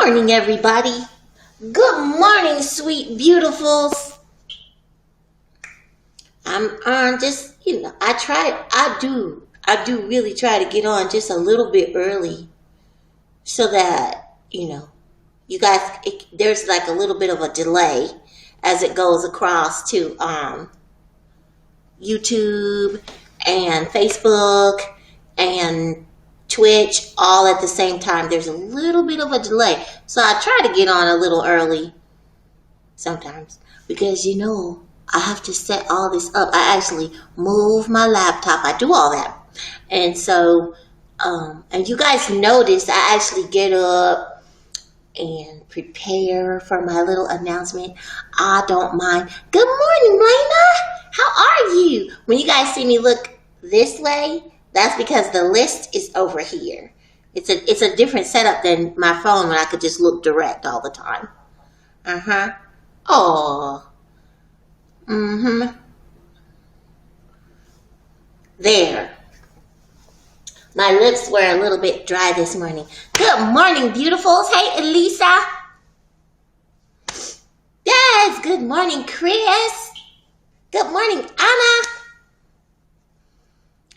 morning, everybody. Good morning, sweet beautifuls. I'm on just, I do really try to get on just a little bit early so that, you guys, there's like a little bit of a delay as it goes across to YouTube and Facebook and Twitch all at the same time. There's a little bit of a delay. So I try to get on a little early sometimes because, I have to set all this up. I actually move my laptop. I do all that. And so, and you guys notice I actually get up and prepare for my little announcement. I don't mind. Good morning, Lena. How are you? When you guys see me look this way, that's because the list is over here. It's a different setup than my phone when I could just look direct all the time. Oh. There. My lips were a little bit dry this morning. Good morning, beautifuls. Hey, Elisa. Yes, good morning, Chris. Good morning, Anna.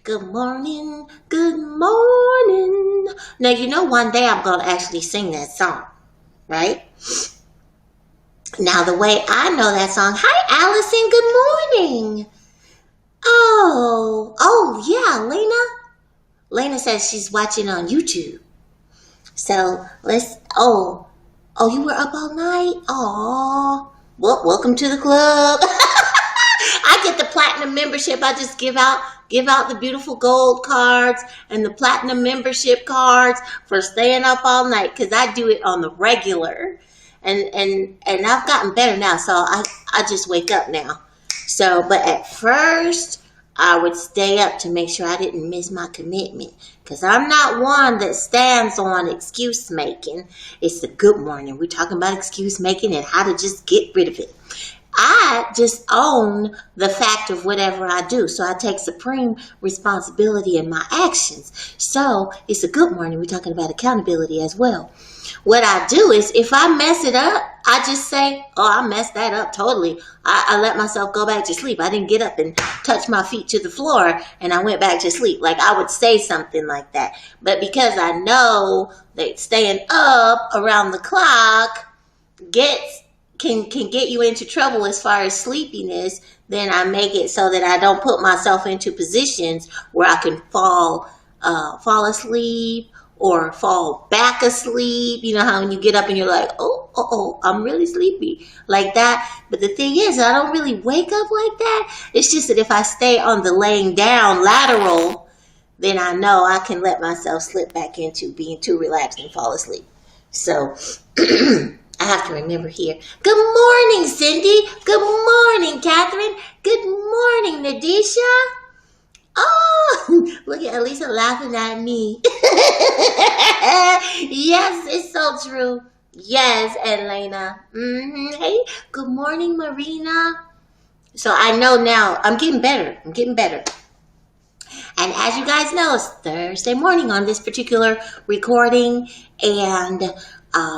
Good morning, good morning. Now, one day I'm going to actually sing that song, right? Now, the way I know that song, hi, Allison, good morning. Oh, yeah, Lena. Lena says she's watching on YouTube. So, you were up all night? Oh, well, welcome to the club. I get the platinum membership. I just give out the beautiful gold cards and the platinum membership cards for staying up all night because I do it on the regular. And I've gotten better now, so I just wake up now. So, but at first, I would stay up to make sure I didn't miss my commitment because I'm not one that stands on excuse making. It's the good morning. We're talking about excuse making and how to just get rid of it. I just own the fact of whatever I do. So I take supreme responsibility in my actions. So it's a good morning. We're talking about accountability as well. What I do is if I mess it up, I just say, I messed that up totally. I let myself go back to sleep. I didn't get up and touch my feet to the floor and I went back to sleep. Like I would say something like that. But because I know that staying up around the clock can get you into trouble as far as sleepiness, then I make it so that I don't put myself into positions where I can fall asleep or fall back asleep. You know how when you get up and you're like, oh, I'm really sleepy like that. But the thing is, I don't really wake up like that. It's just that if I stay on the laying down lateral, then I know I can let myself slip back into being too relaxed and fall asleep. So I have to remember here. Good morning, Cindy. Good morning, Catherine. Good morning, Nadisha. Oh, look at Elisa laughing at me. Yes, it's so true. Yes, Elena. Hey, good morning, Marina. So I know now I'm getting better. And as you guys know, it's Thursday morning on this particular recording. And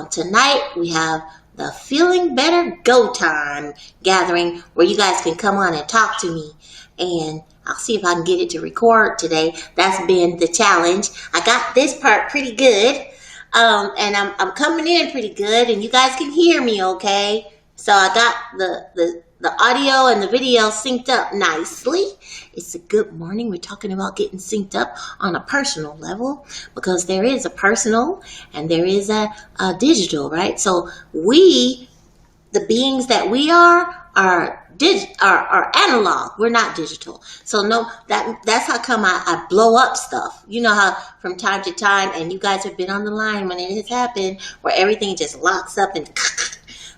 tonight we have the Feeling Better Go Time gathering where you guys can come on and talk to me. And I'll see if I can get it to record today. That's been the challenge. I got this part pretty good. And I'm coming in pretty good and you guys can hear me okay. So I got the audio and the video synced up nicely. It's a good morning. We're talking about getting synced up on a personal level because there is a personal and there is a digital, right? So we, the beings that we are analog. We're not digital. So no, that's how come I blow up stuff. You know how from time to time, and you guys have been on the line when it has happened, where everything just locks up and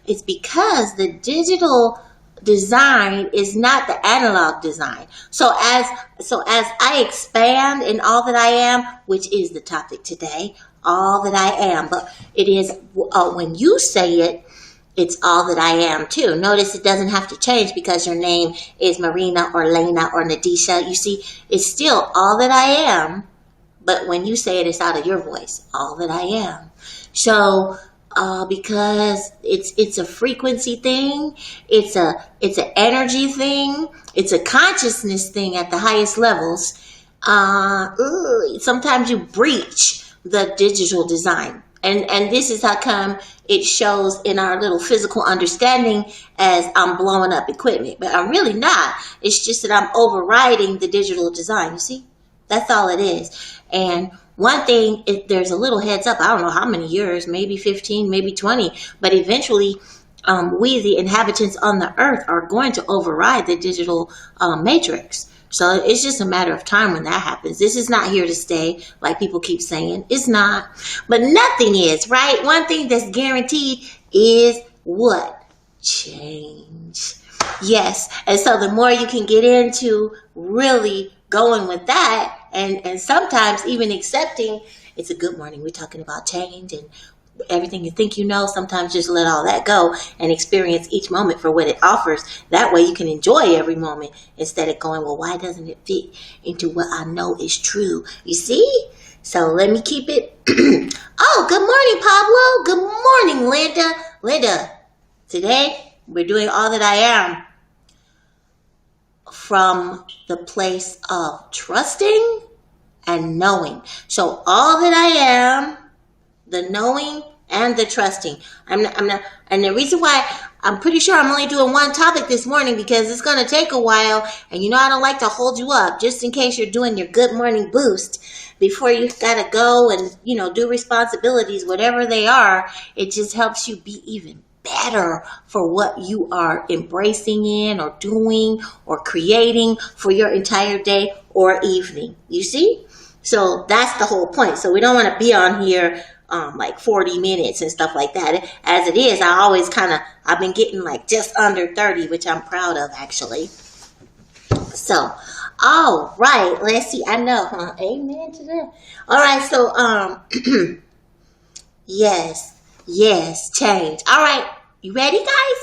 it's because the digital design is not the analog design. So as I expand in all that I am, which is the topic today, all that I am, but it is when you say it, it's all that I am too. Notice it doesn't have to change because your name is Marina or Lena or Nadisha. You see, it's still all that I am, but when you say it, it's out of your voice, all that I am. So because it's a frequency thing, it's an energy thing, it's a consciousness thing at the highest levels. Sometimes you breach the digital design, and this is how come it shows in our little physical understanding as I'm blowing up equipment, but I'm really not. It's just that I'm overriding the digital design. You see, that's all it is. And one thing, there's a little heads up. I don't know how many years, maybe 15, maybe 20, but eventually we, the inhabitants on the earth, are going to override the digital matrix. So it's just a matter of time when that happens. This is not here to stay, like people keep saying. It's not. But nothing is, right? One thing that's guaranteed is what? Change. Yes. And so the more you can get into really going with that, and sometimes even accepting, it's a good morning. We're talking about change and everything you think you know. Sometimes just let all that go and experience each moment for what it offers. That way you can enjoy every moment instead of going, well, why doesn't it fit into what I know is true? You see? So let me keep it. Oh, good morning, Pablo. Good morning, Linda. Linda, today we're doing all that I am from the place of trusting and knowing. So all that I am, the knowing and the trusting. I'm not, and the reason why I'm pretty sure I'm only doing one topic this morning because it's going to take a while, and you know I don't like to hold you up just in case you're doing your good morning boost before you got to go and, you know, do responsibilities, whatever they are. It just helps you be even better for what you are embracing in or doing or creating for your entire day or evening. You see? So that's the whole point. So we don't want to be on here like 40 minutes and stuff like that. As it is, I've been getting like just under 30, which I'm proud of actually. So, all right, let's see. I know, huh? Amen to that. All right, so, yes, change. All right, you ready, guys?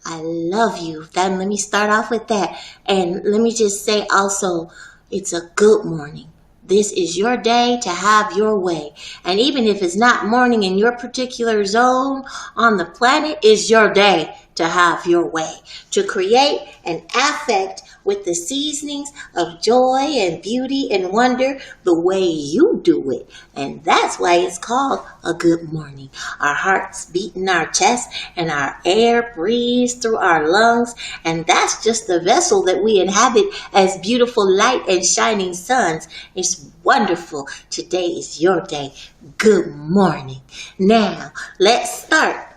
I love you. Then let me start off with that. And let me just say also, it's a good morning. This is your day to have your way. And even if it's not morning in your particular zone on the planet, it's your day to have your way. To create an affect with the seasonings of joy and beauty and wonder the way you do it. And that's why it's called a good morning. Our hearts beat in our chest and our air breathes through our lungs. And that's just the vessel that we inhabit as beautiful light and shining suns. It's wonderful. Today is your day. Good morning. Now, let's start.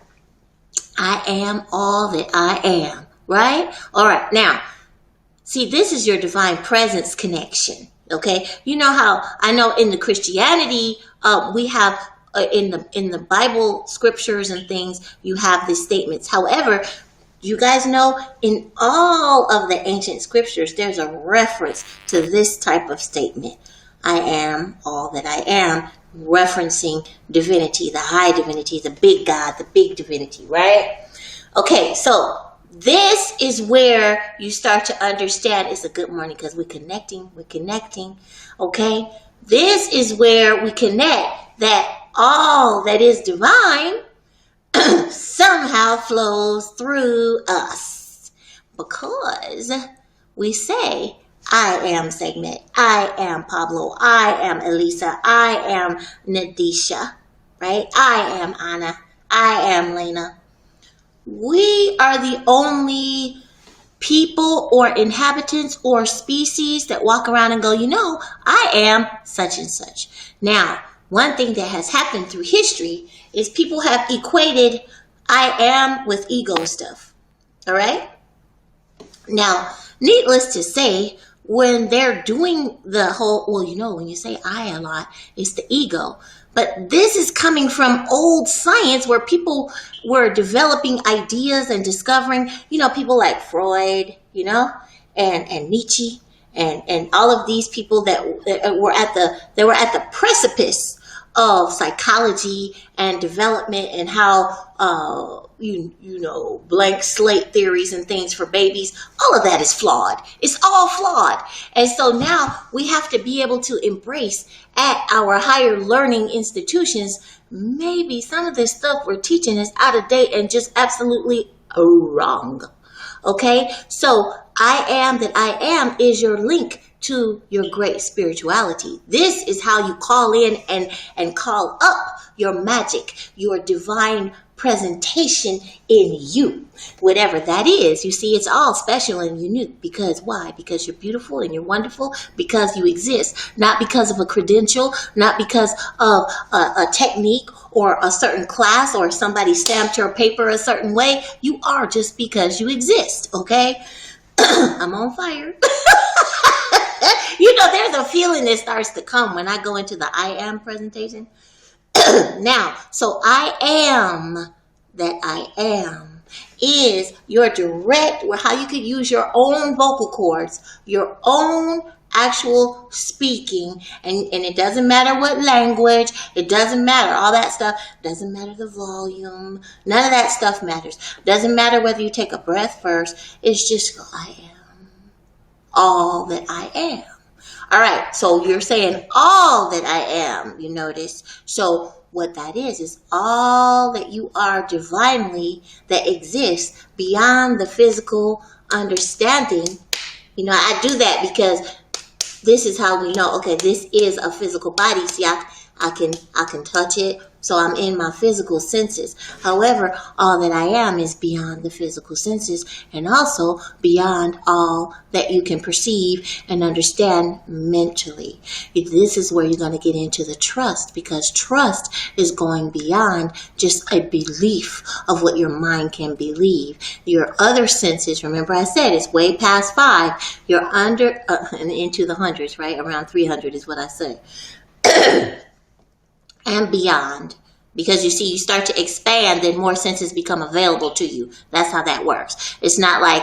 I am all that I am, right? All right. Now, see, this is your divine presence connection, okay? You know how I know in the Christianity, we have in the Bible scriptures and things, you have these statements. However, you guys know in all of the ancient scriptures, there's a reference to this type of statement. I am all that I am, referencing divinity, the high divinity, the big God, the big divinity, right? Okay, so this is where you start to understand it's a good morning because we're connecting, okay? This is where we connect that all that is divine somehow flows through us because we say, I am Segmet, I am Pablo, I am Elisa, I am Nadisha, right? I am Anna, I am Lena. We are the only people or inhabitants or species that walk around and go, you know, I am such and such. Now, one thing that has happened through history is people have equated I am with ego stuff. All right? Now, needless to say, when they're doing the whole, well, you know, when you say I a lot, it's the ego. But this is coming from old science where people were developing ideas and discovering, you know, people like Freud, you know, and Nietzsche and all of these people that were at the precipice of psychology and development and how blank slate theories and things for babies, all of that is flawed. It's all flawed. And so now we have to be able to embrace at our higher learning institutions, maybe some of this stuff we're teaching is out of date and just absolutely wrong. Okay, so I am that I am is your link to your great spirituality. This is how you call in and call up your magic, your divine presentation in you, whatever that is. You see, it's all special and unique. Because why? Because you're beautiful and you're wonderful, because you exist, not because of a credential, not because of a technique or a certain class or somebody stamped your paper a certain way. You are just because you exist. Okay. I'm on fire. There's a feeling that starts to come when I go into the I am presentation. Now, so I am that I am is your direct, or how you could use your own vocal cords, your own actual speaking, and it doesn't matter what language, it doesn't matter, all that stuff, doesn't matter the volume, none of that stuff matters. Doesn't matter whether you take a breath first, it's just I am all that I am. All right, so you're saying all that I am, you notice. So what that is all that you are divinely that exists beyond the physical understanding. I do that because this is how we know, okay, this is a physical body. See, I can touch it. So I'm in my physical senses. However, all that I am is beyond the physical senses and also beyond all that you can perceive and understand mentally. This is where you're going to get into the trust, because trust is going beyond just a belief of what your mind can believe. Your other senses, remember I said, it's way past 5. You're under and into the hundreds, right? Around 300 is what I say. And beyond. Because you see, you start to expand, then more senses become available to you. That's how that works. It's not like,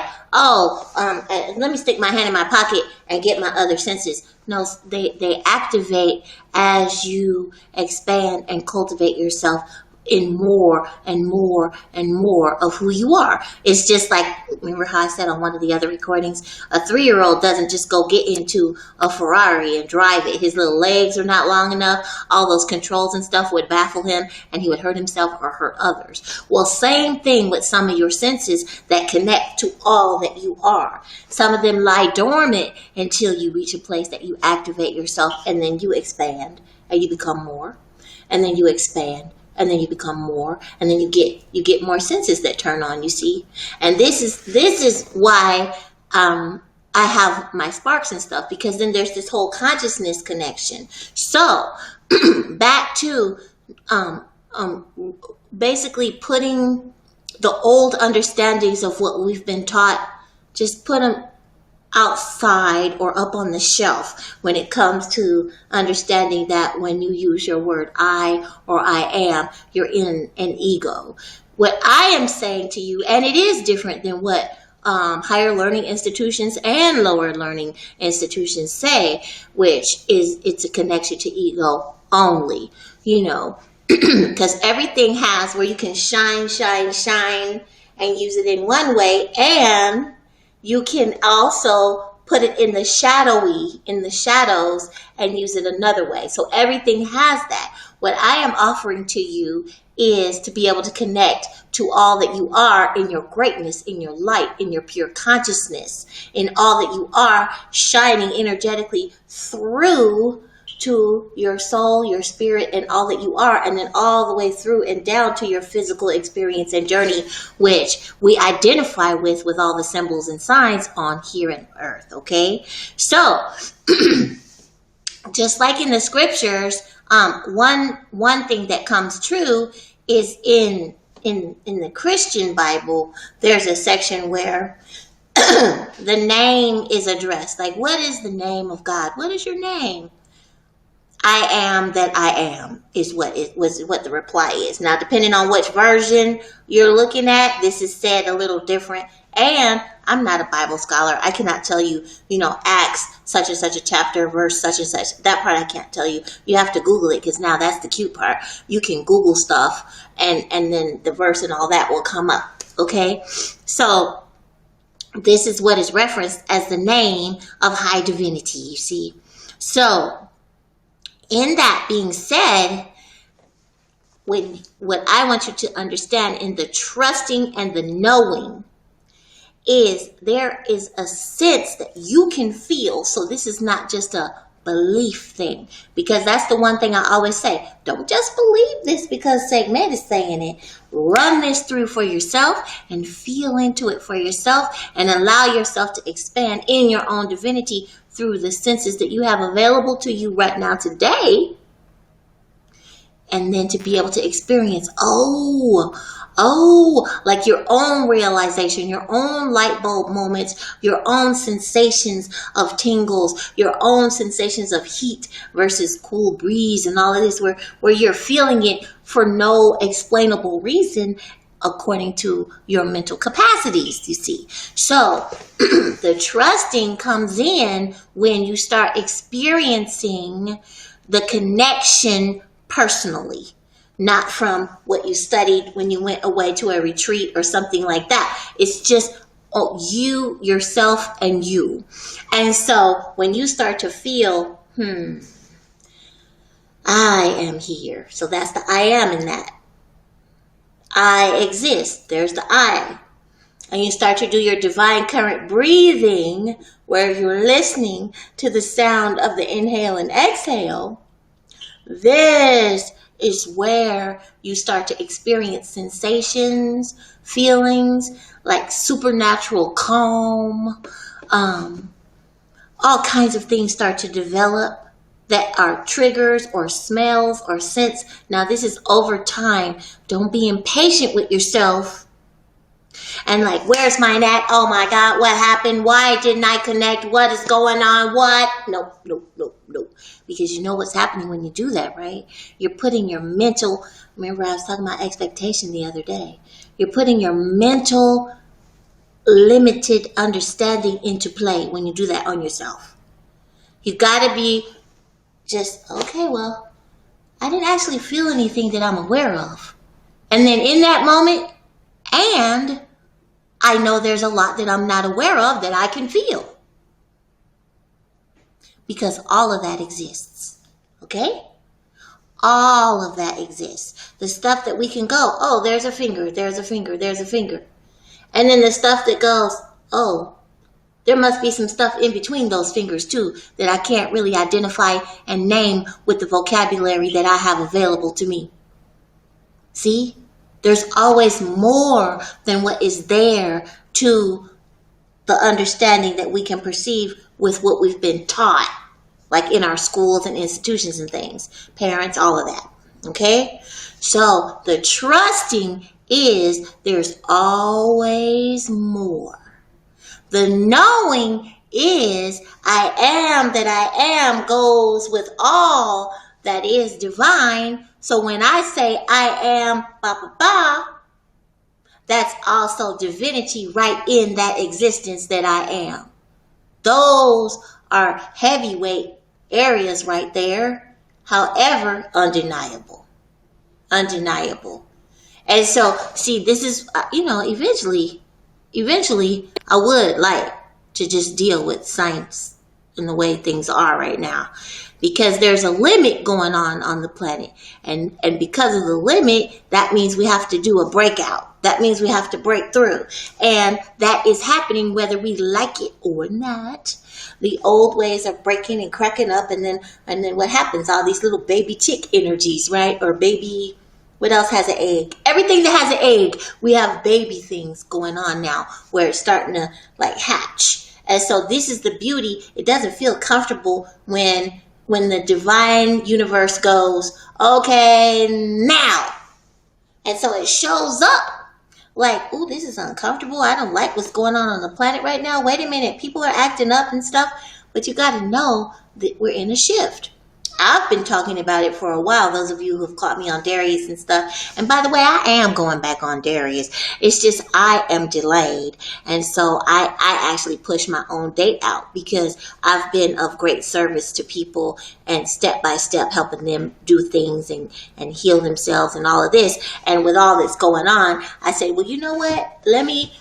let me stick my hand in my pocket and get my other senses. No, they activate as you expand and cultivate yourself in more and more and more of who you are. It's just like, remember how I said on one of the other recordings, a 3-year-old doesn't just go get into a Ferrari and drive it. His little legs are not long enough. All those controls and stuff would baffle him and he would hurt himself or hurt others. Well, same thing with some of your senses that connect to all that you are. Some of them lie dormant until you reach a place that you activate yourself, and then you expand and you become more, and then you expand, and then you become more, and then you get more senses that turn on, you see. And this is why I have my sparks and stuff, because then there's this whole consciousness connection. So back to basically putting the old understandings of what we've been taught, just put them outside or up on the shelf when it comes to understanding that when you use your word I or I am, you're in an ego. What I am saying to you, and it is different than what higher learning institutions and lower learning institutions say, which is it's a connection to ego only, because everything has where you can shine and use it in one way, and you can also put it in the shadows and use it another way. So everything has that. What I am offering to you is to be able to connect to all that you are in your greatness, in your light, in your pure consciousness, in all that you are shining energetically through to your soul, your spirit, and all that you are, and then all the way through and down to your physical experience and journey, which we identify with all the symbols and signs on here on earth. Okay, so just like in the scriptures, one thing that comes true is in the Christian Bible, there's a section where the name is addressed. Like, what is the name of God? What is your name? I am that I am is what the reply is. Now, depending on which version you're looking at, this is said a little different. And I'm not a Bible scholar. I cannot tell you, Acts such and such a chapter, verse such and such. That part I can't tell you. You have to Google it, because now that's the cute part. You can Google stuff and then the verse and all that will come up. Okay? So this is what is referenced as the name of high divinity, you see. So in that being said, what I want you to understand in the trusting and the knowing is there is a sense that you can feel. So this is not just a belief thing, because that's the one thing I always say. Don't just believe this because Segmet is saying it. Run this through for yourself and feel into it for yourself and allow yourself to expand in your own divinity through the senses that you have available to you right now today. And then to be able to experience, like your own realization, your own light bulb moments, your own sensations of tingles, your own sensations of heat versus cool breeze and all of this, where you're feeling it for no explainable reason according to your mental capacities, you see. So the trusting comes in when you start experiencing the connection personally, not from what you studied when you went away to a retreat or something like that. It's just you, yourself, and you. And so when you start to feel, I am here. So that's the I am in that. I exist. There's the I. And you start to do your divine current breathing, where you're listening to the sound of the inhale and exhale. This is where you start to experience sensations, feelings like supernatural calm. All kinds of things start to develop that are triggers or smells or scents. Now, this is over time. Don't be impatient with yourself. And like, where's mine at? Oh my God, what happened? Why didn't I connect? What is going on? What? No. Because you know what's happening when you do that, right? You're putting your mental, remember I was talking about expectation the other day. You're putting your mental limited understanding into play when you do that on yourself. You gotta be just, okay, well, I didn't actually feel anything that I'm aware of. And then in that moment, and I know there's a lot that I'm not aware of that I can feel. Because all of that exists. Okay? All of that exists. The stuff that we can go, oh, there's a finger, there's a finger, there's a finger. And then the stuff that goes, oh, there must be some stuff in between those fingers too that I can't really identify and name with the vocabulary that I have available to me. See? There's always more than what is there to the understanding that we can perceive with what we've been taught, like in our schools and institutions and things, parents, all of that. Okay? So the trusting is there's always more. The knowing is I am that I am goes with all that is divine. So when I say I am that's also divinity right in that existence that I am. Those are heavyweight areas right there. However, undeniable. Undeniable. And so, see, this is, eventually, I would like to just deal with science in the way things are right now. Because there's a limit going on the planet. And because of the limit, that means we have to do a breakout. That means we have to break through. And that is happening whether we like it or not. The old ways are breaking and cracking up. And then what happens? All these little baby chick energies, right? Or baby, what else has an egg? Everything that has an egg, we have baby things going on now where it's starting to like hatch. And so this is the beauty. It doesn't feel comfortable when the divine universe goes, okay, now. And so it shows up like, ooh, this is uncomfortable. I don't like what's going on the planet right now. Wait a minute. People are acting up and stuff. But you got to know that we're in a shift. I've been talking about it for a while, those of you who have caught me on Darius and stuff. And by the way, I am going back on Darius. It's just I am delayed. And so I actually push my own date out because I've been of great service to people and step by step helping them do things and heal themselves and all of this. And with all that's going on, I say, well, you know what? Let me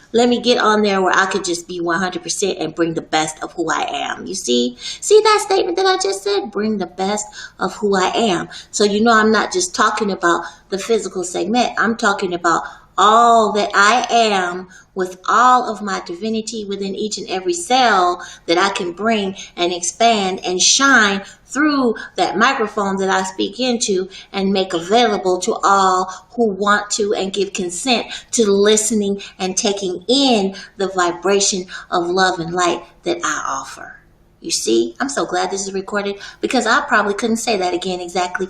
get on there where I could just be 100% and bring the best of who I am. You see that statement that I just said? Bring the best of who I am. So you know I'm not just talking about the physical segment. I'm talking about all that I am with all of my divinity within each and every cell that I can bring and expand and shine through that microphone that I speak into and make available to all who want to and give consent to listening and taking in the vibration of love and light that I offer. You see, I'm so glad this is recorded because I probably couldn't say that again exactly.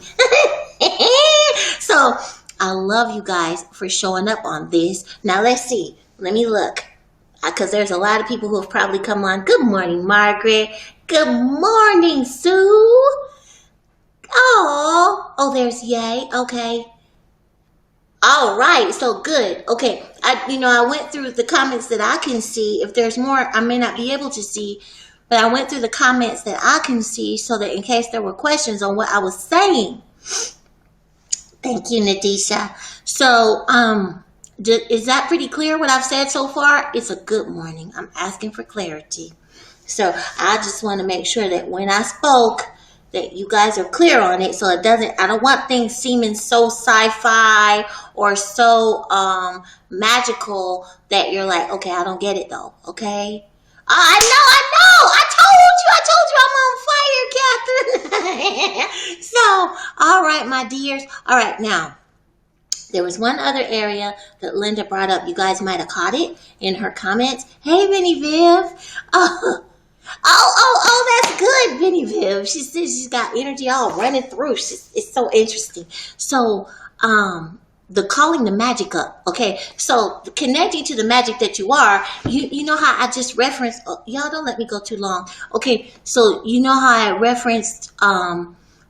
So I love you guys for showing up on this. Now let's see. Let me look. Because there's a lot of people who have probably come on. Good morning, Margaret. Good morning, Sue. Oh, there's Yay. Okay. All right. So good. Okay. I went through the comments that I can see. If there's more, I may not be able to see. But I went through the comments that I can see so that in case there were questions on what I was saying. Thank you, Nadisha. So, is that pretty clear what I've said so far? It's a good morning. I'm asking for clarity. So I just want to make sure that when I spoke, that you guys are clear on it. So I don't want things seeming so sci-fi or so magical that you're like, okay, I don't get it though. Okay. I know. I told you I'm on fire, Catherine. So, all right, my dears. All right, now, there was one other area that Linda brought up. You guys might have caught it in her comments. Hey, Vinny Viv. Oh, that's good, Vinny Viv. She says she's got energy all running through. It's so interesting. So, the calling the magic up. Okay, so connecting to the magic that you are, you know how I just referenced, y'all don't let me go too long. Okay, so you know how I referenced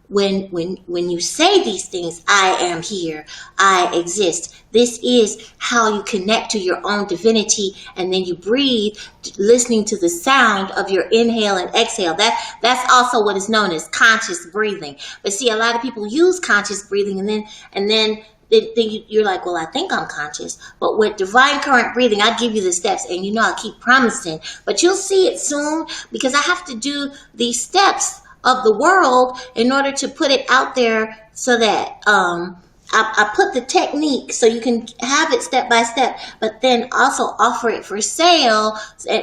when you say these things, I am here, I exist. This is how you connect to your own divinity, and then you breathe, listening to the sound of your inhale and exhale. That's also what is known as conscious breathing. But see, a lot of people use conscious breathing, and then you're like, well, I think I'm conscious. But with divine current breathing, I give you the steps, and I keep promising. But you'll see it soon because I have to do these steps of the world in order to put it out there so that I put the technique so you can have it step by step, but then also offer it for sale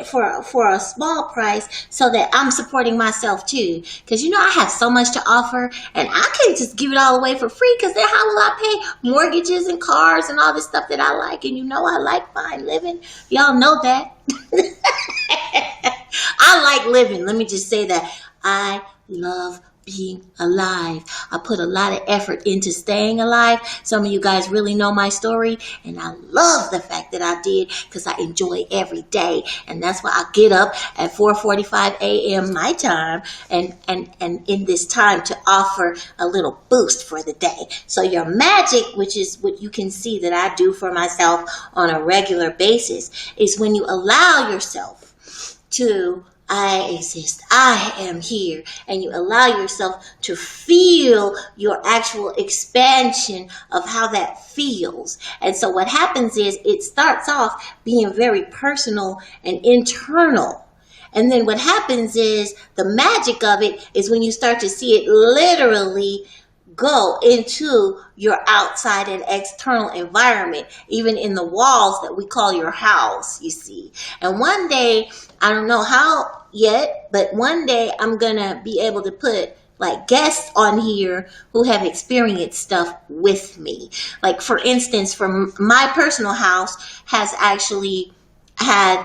for a small price so that I'm supporting myself too. Because I have so much to offer, and I can't just give it all away for free because then how will I pay mortgages and cars and all this stuff that I like? And I like fine living. Y'all know that. I like living. Let me just say that. I love being alive. I put a lot of effort into staying alive. Some of you guys really know my story, and I love the fact that I did because I enjoy every day. And that's why I get up at 4:45 a.m. my time and in this time to offer a little boost for the day. So your magic, which is what you can see that I do for myself on a regular basis, is when you allow yourself to I exist. I am here. And you allow yourself to feel your actual expansion of how that feels. And so what happens is it starts off being very personal and internal. And then what happens is the magic of it is when you start to see it literally go into your outside and external environment, even in the walls that we call your house, you see. And one day, I don't know how yet, but one day I'm gonna be able to put like guests on here who have experienced stuff with me. Like for instance, from my personal house has actually had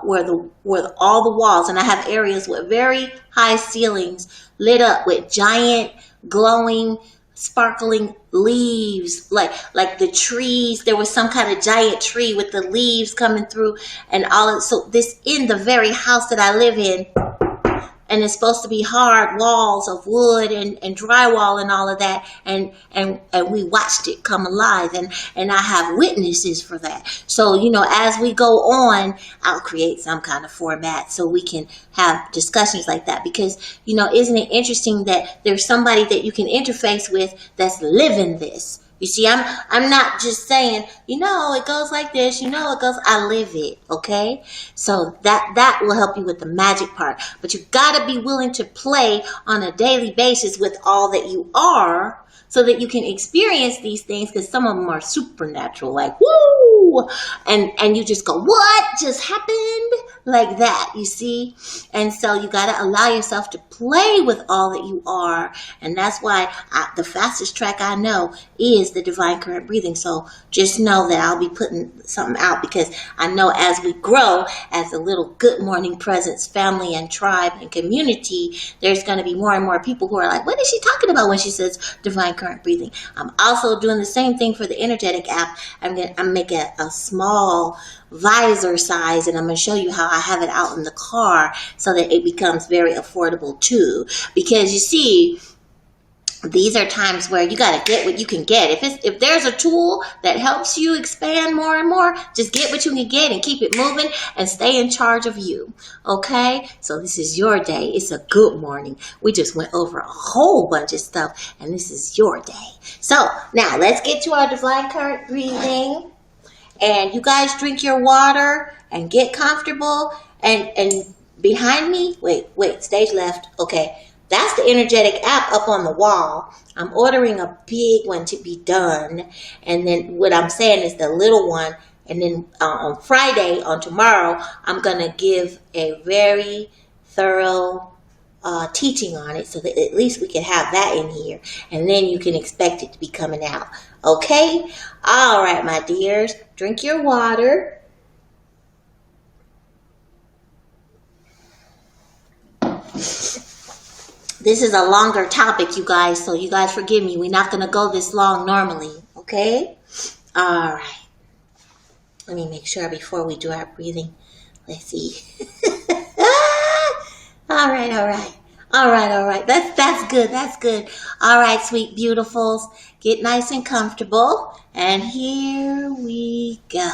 where all the walls, and I have areas with very high ceilings lit up with giant glowing sparkling leaves, like the trees. There was some kind of giant tree with the leaves coming through and all of, so this in the very house that I live in. and it's supposed to be hard walls of wood and drywall and all of that, and we watched it come alive, and I have witnesses for that. So, you know, as we go on, I'll create some kind of format so we can have discussions like that, because, you know, isn't it interesting that there's somebody that you can interface with that's living this. You see, I'm not just saying, you know, it goes like this, you know, it goes, I live it, okay? So that will help you with the magic part. But you gotta be willing to play on a daily basis with all that you are, so that you can experience these things, because some of them are supernatural, like, woo! And you just go, what just happened? Like that, you see? And so you got to allow yourself to play with all that you are. And that's why the fastest track I know is the divine current breathing. So just know that I'll be putting something out, because I know as we grow as a little Good Morning Presence family and tribe and community, there's going to be more and more people who are like, what is she talking about when she says divine current breathing? I'm also doing the same thing for the energetic app. I'm making a small visor size, and I'm going to show you how I have it out in the car so that it becomes very affordable too. Because you see, these are times where you got to get what you can get. If there's a tool that helps you expand more and more, just get what you can get and keep it moving and stay in charge of you. Okay? So this is your day. It's a good morning. We just went over a whole bunch of stuff, and this is your day. So now let's get to our divine current breathing. And you guys drink your water and get comfortable. And behind me, wait, stage left. Okay. That's the energetic app up on the wall. I'm ordering a big one to be done. And then what I'm saying is the little one. And then on Friday, on tomorrow, I'm going to give a very thorough teaching on it, so that at least we can have that in here. And then you can expect it to be coming out. Okay? All right, my dears. Drink your water. This is a longer topic, you guys, so you guys forgive me. We're not going to go this long normally, okay? All right. Let me make sure before we do our breathing. Let's see. All right. That's good. All right, sweet beautifuls. Get nice and comfortable. And here we go.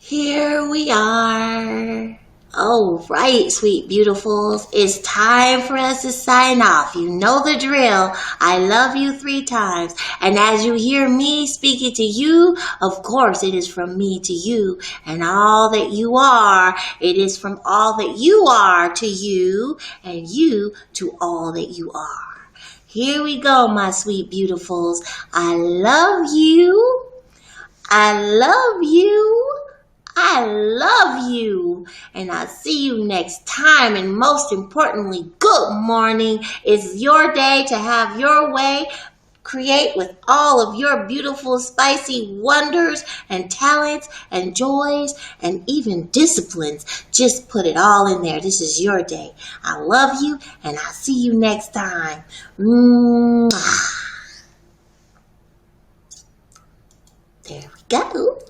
Here we are. All right, sweet beautifuls. It's time for us to sign off. You know the drill. I love you 3 times. And as you hear me speaking to you, of course it is from me to you. And all that you are, it is from all that you are to you, and you to all that you are. Here we go, my sweet beautifuls. I love you. I love you. I love you, and I'll see you next time. And most importantly, good morning. It's your day to have your way. Create with all of your beautiful, spicy wonders and talents and joys and even disciplines. Just put it all in there. This is your day. I love you, and I'll see you next time. Mwah. There we go.